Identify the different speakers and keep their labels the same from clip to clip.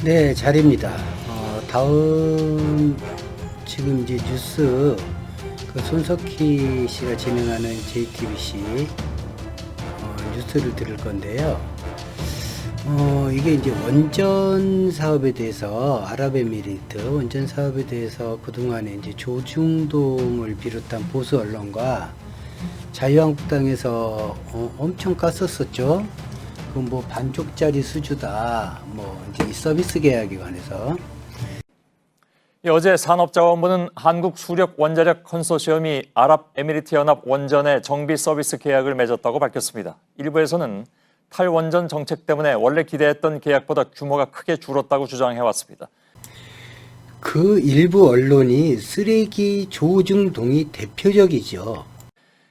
Speaker 1: 네, 잘입니다. 다음 지금 이제 뉴스 그 손석희 씨가 진행하는 JTBC 뉴스를 들을 건데요. 이게 이제 원전 사업에 대해서 아랍에미리트 원전 사업에 대해서 그동안에 이제 조중동을 비롯한 보수 언론과 자유한국당에서 엄청 깠었었죠. 그 뭐 반쪽짜리 수주다, 뭐 이제 이 서비스 계약에 관해서.
Speaker 2: 어제 산업자원부는 한국수력원자력 컨소시엄이 아랍에미리트연합 원전의 정비 서비스 계약을 맺었다고 밝혔습니다. 일부에서는 탈원전 정책 때문에 원래 기대했던 계약보다 규모가 크게 줄었다고 주장해왔습니다.
Speaker 1: 그 일부 언론이 쓰레기 조중동이 대표적이죠.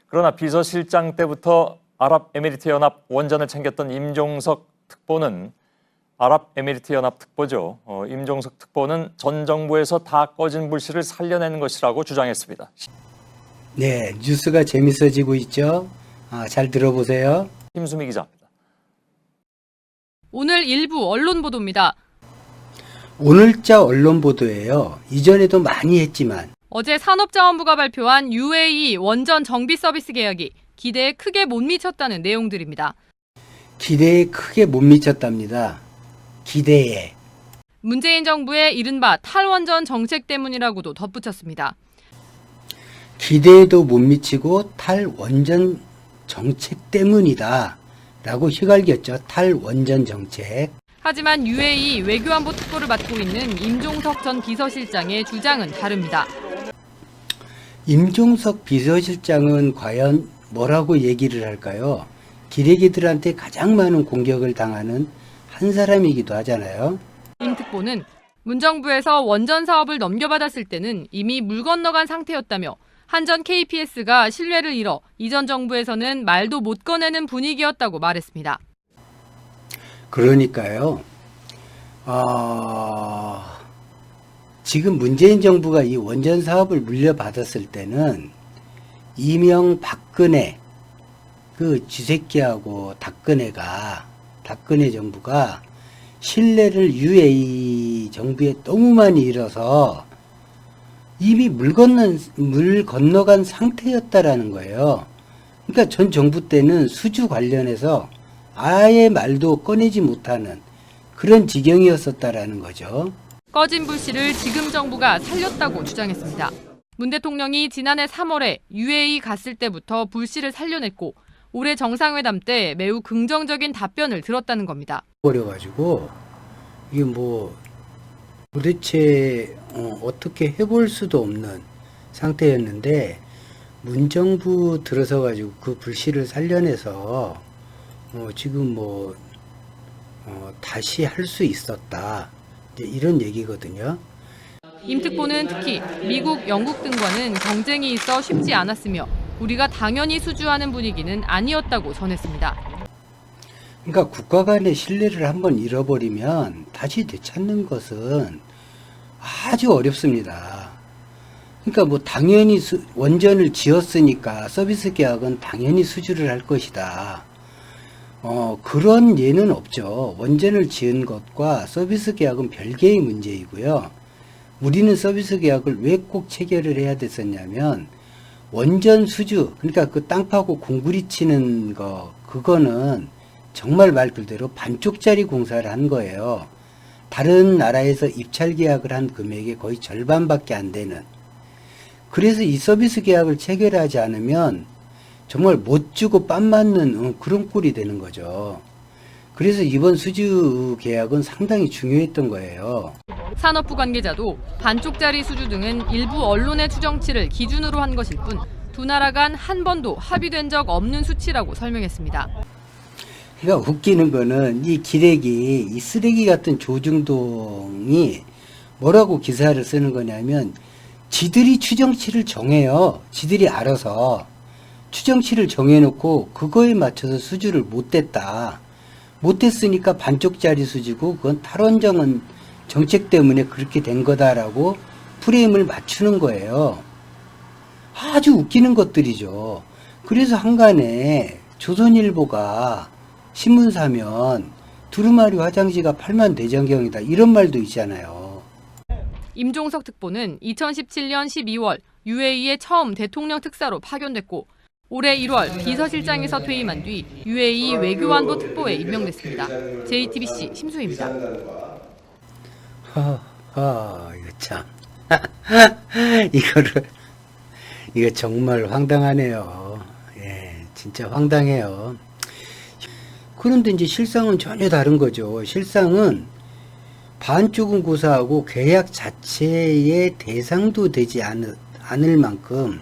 Speaker 2: 그러나 비서실장 때부터 아랍에미리트연합 원전을 챙겼던 임종석 특보는 아랍에미리트연합 특보죠. 임종석 특보는 전 정부에서 다 꺼진 불씨를 살려내는 것이라고 주장했습니다.
Speaker 1: 네, 뉴스가 재밌어지고 있죠. 잘 들어보세요.
Speaker 2: 김수미 기자입니다.
Speaker 3: 오늘 일부 언론 보도입니다.
Speaker 1: 오늘자 언론 보도예요. 이전에도 많이 했지만
Speaker 3: 어제 산업자원부가 발표한 UAE 원전 정비 서비스 계약이 기대에 크게 못 미쳤다는 내용들입니다.
Speaker 1: 기대에 크게 못 미쳤답니다. 기대에.
Speaker 3: 문재인 정부의 이른바 탈원전 정책 때문이라고도 덧붙였습니다.
Speaker 1: 기대에도 못 미치고 탈원전 정책 때문이다 라고 휘갈겼죠. 탈원전 정책.
Speaker 3: 하지만 UAE 외교안보 특보를 맡고 있는 임종석 전 비서실장의 주장은 다릅니다.
Speaker 1: 임종석 비서실장은 과연 뭐라고 얘기를 할까요? 기레기들한테 가장 많은 공격을 당하는 한 사람이기도 하잖아요.
Speaker 3: 임 특보는 문정부에서 원전 사업을 넘겨받았을 때는 이미 물 건너간 상태였다며 한전 KPS가 신뢰를 잃어 이전 정부에서는 말도 못 꺼내는 분위기였다고 말했습니다.
Speaker 1: 그러니까요. 지금 문재인 정부가 이 원전 사업을 물려받았을 때는 이명 박근혜 그 쥐새끼하고 박근혜 정부가 신뢰를 UAE 정부에 너무 많이 잃어서 이미 물 건너간 상태였다라는 거예요. 그러니까 전 정부 때는 수주 관련해서 아예 말도 꺼내지 못하는 그런 지경이었었다라는 거죠.
Speaker 3: 꺼진 불씨를 지금 정부가 살렸다고 주장했습니다. 문 대통령이 지난해 3월에 UAE 갔을 때부터 불씨를 살려냈고 올해 정상회담 때 매우 긍정적인 답변을 들었다는 겁니다.
Speaker 1: 버려가지고 이게 뭐 도대체 어떻게 해볼 수도 없는 상태였는데 문정부 들어서가지고 그 불씨를 살려내서 지금 다시 할 수 있었다. 이제 이런 얘기거든요.
Speaker 3: 임 특보는 특히 미국, 영국 등과는 경쟁이 있어 쉽지 않았으며 우리가 당연히 수주하는 분위기는 아니었다고 전했습니다.
Speaker 1: 그러니까 국가 간의 신뢰를 한번 잃어버리면 다시 되찾는 것은 아주 어렵습니다. 그러니까 뭐 당연히 원전을 지었으니까 서비스 계약은 당연히 수주를 할 것이다. 그런 예는 없죠. 원전을 지은 것과 서비스 계약은 별개의 문제이고요. 우리는 서비스 계약을 왜 꼭 체결을 해야 됐었냐면 원전 수주, 그러니까 그 땅 파고 공구리 치는 그거는 정말 말 그대로 반쪽짜리 공사를 한 거예요. 다른 나라에서 입찰 계약을 한 금액의 거의 절반밖에 안 되는. 그래서 이 서비스 계약을 체결하지 않으면 정말 못 주고 빤 맞는 그런 꼴이 되는 거죠. 그래서 이번 수주 계약은 상당히 중요했던 거예요.
Speaker 3: 산업부 관계자도 반쪽짜리 수주 등은 일부 언론의 추정치를 기준으로 한 것일 뿐 두 나라 간 한 번도 합의된 적 없는 수치라고 설명했습니다.
Speaker 1: 그러니까 웃기는 거는 이 기레기, 이 쓰레기 같은 조중동이 뭐라고 기사를 쓰는 거냐면 지들이 추정치를 정해요. 지들이 알아서 추정치를 정해놓고 그거에 맞춰서 수주를 못했다. 못했으니까 반쪽짜리 수주고 그건 탈원전 정책 때문에 그렇게 된 거다라고 프레임을 맞추는 거예요. 아주 웃기는 것들이죠. 그래서 한간에 조선일보가 신문 사면 두루마리 화장지가 8만 대장경이다. 이런 말도 있잖아요.
Speaker 3: 임종석 특보는 2017년 12월 UAE에 처음 대통령 특사로 파견됐고 올해 1월 비서실장에서 퇴임한 뒤 UAE 외교안보 특보에 임명됐습니다. JTBC 심수희입니다.
Speaker 1: 이거 참. 이거 정말 황당하네요. 예, 진짜 황당해요. 그런데 이제 실상은 전혀 다른 거죠. 실상은 반쪽은 고사하고 계약 자체의 대상도 되지 않을 만큼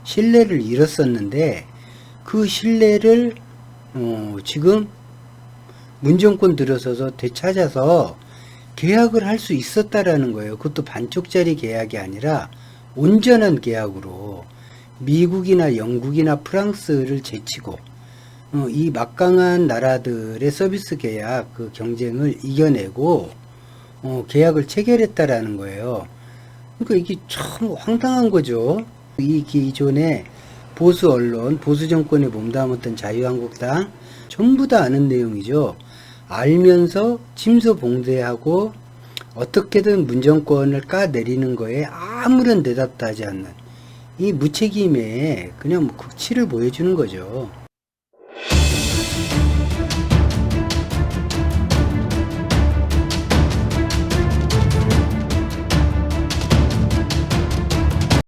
Speaker 1: 신뢰를 잃었었는데 그 신뢰를 지금 문정권 들어서서 되찾아서 계약을 할 수 있었다라는 거예요. 그것도 반쪽짜리 계약이 아니라 온전한 계약으로 미국이나 영국이나 프랑스를 제치고 이 막강한 나라들의 서비스 계약 그 경쟁을 이겨내고 계약을 체결했다라는 거예요. 그러니까 이게 참 황당한 거죠. 이 기존의 보수 언론, 보수 정권에 몸담았던 자유한국당 전부 다 아는 내용이죠. 알면서 침소봉대하고 어떻게든 문정권을 까내리는 거에 아무런 대답도 하지 않는 이 무책임에 그냥 극치를 보여주는 거죠.